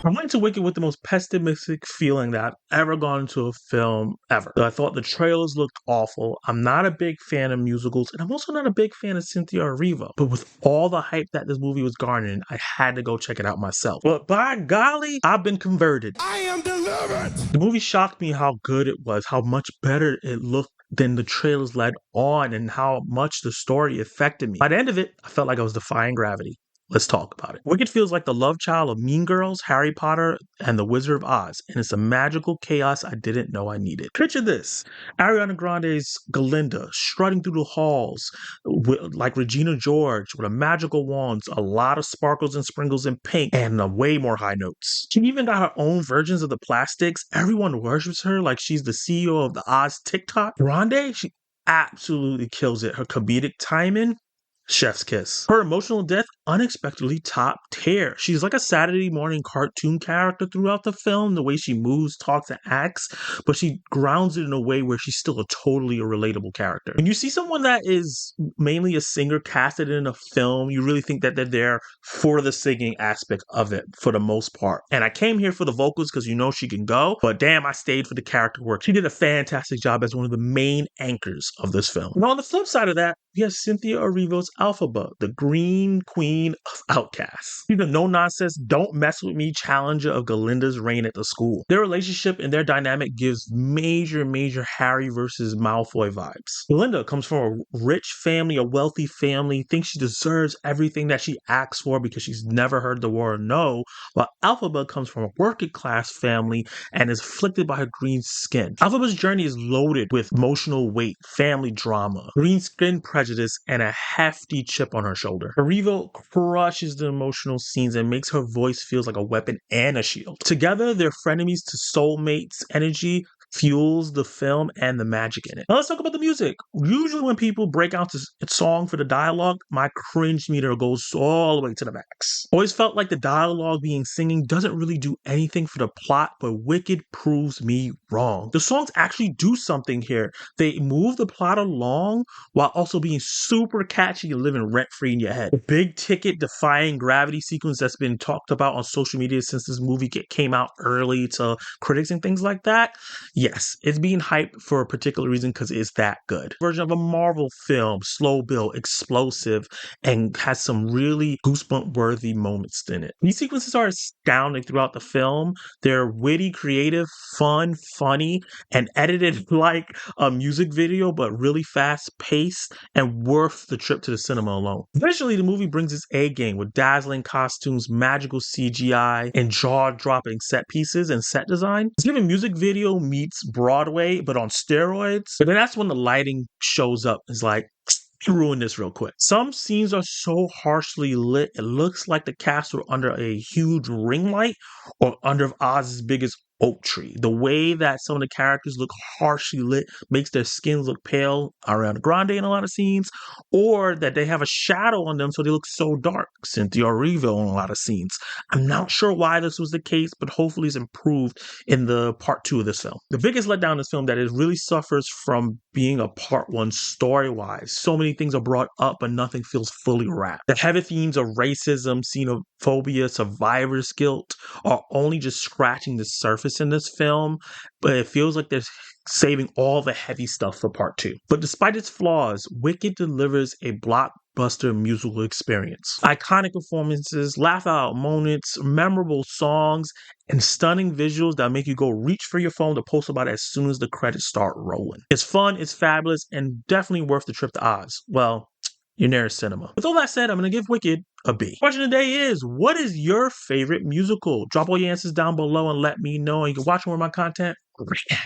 I went into Wicked with the most pessimistic feeling that I've ever gone into a film ever. I thought the trailers looked awful. I'm not a big fan of musicals, and I'm also not a big fan of Cynthia Erivo. But with all the hype that this movie was garnering, I had to go check it out myself. But by golly, I've been converted. I am delivered! The movie shocked me how good it was, how much better it looked than the trailers led on, and how much the story affected me. By the end of it, I felt like I was defying gravity. Let's talk about it. Wicked feels like the love child of Mean Girls, Harry Potter, and The Wizard of Oz, and it's a magical chaos I didn't know I needed. Picture this: Ariana Grande's Glinda strutting through the halls like Regina George with a magical wand, a lot of sparkles and sprinkles in pink, and way more high notes. She even got her own versions of the plastics. Everyone worships her like she's the CEO of the Oz TikTok. Grande, she absolutely kills it. Her comedic timing, chef's kiss. Her emotional death unexpectedly top tier. She's like a Saturday morning cartoon character throughout the film, the way she moves, talks, and acts, but she grounds it in a way where she's still a totally relatable character. When you see someone that is mainly a singer casted in a film, you really think that they're there for the singing aspect of it for the most part. And I came here for the vocals because you know she can go, but damn, I stayed for the character work. She did a fantastic job as one of the main anchors of this film. And on the flip side of that, we have Cynthia Erivo's Elphaba, the green queen of outcasts. She's a no-nonsense, don't mess with me challenger of Glinda's reign at the school. Their relationship and their dynamic gives major Harry versus Malfoy vibes. Glinda comes from a rich family, a wealthy family, thinks she deserves everything that she asks for because she's never heard the word no, while Elphaba comes from a working-class family and is afflicted by her green skin. Elphaba's journey is loaded with emotional weight, family drama, green skin prejudice, and a hefty chip on her shoulder. Erivo crushes the emotional scenes and makes her voice feel like a weapon and a shield. Together, they're frenemies to soulmates energy, fuels the film and the magic in it. Now let's talk about the music. Usually when people break out this song for the dialogue, my cringe meter goes all the way to the max. Always felt like the dialogue being singing doesn't really do anything for the plot, but Wicked proves me wrong. The songs actually do something here. They move the plot along while also being super catchy and living rent-free in your head. The big ticket defying gravity sequence that's been talked about on social media since this movie came out early to critics and things like that. Yes, it's being hyped for a particular reason because it's that good. Version of a Marvel film, slow build, explosive, and has some really goosebump-worthy moments in it. These sequences are astounding throughout the film. They're witty, creative, fun, funny, and edited like a music video, but really fast-paced and worth the trip to the cinema alone. Visually, the movie brings its A game with dazzling costumes, magical CGI, and jaw-dropping set pieces and set design. It's giving music video meets Broadway, but on steroids. But then that's when the lighting shows up. It's like, ruin this real quick. Some scenes are so harshly lit, it looks like the cast were under a huge ring light or under Oz's biggest oak tree. The way that some of the characters look harshly lit makes their skins look pale around Grande in a lot of scenes, or that they have a shadow on them so they look so dark. Cynthia Erivo in a lot of scenes. I'm not sure why this was the case, but hopefully it's improved in the part 2 of this film. The biggest letdown in this film that it really suffers from being a part 1 story-wise. So many things are brought up, but nothing feels fully wrapped. The heavy themes of racism, xenophobia, survivor's guilt are only just scratching the surface in this film, but it feels like they're saving all the heavy stuff for part 2. But despite its flaws, Wicked delivers a blockbuster musical experience. Iconic performances, laugh-out moments, memorable songs, and stunning visuals that make you go reach for your phone to post about it as soon as the credits start rolling. It's fun, it's fabulous, and definitely worth the trip to Oz. Well, your nearest cinema. With all that said, I'm going to give Wicked a B. Question of the day is, what is your favorite musical? Drop all your answers down below and let me know. And you can watch more of my content right now.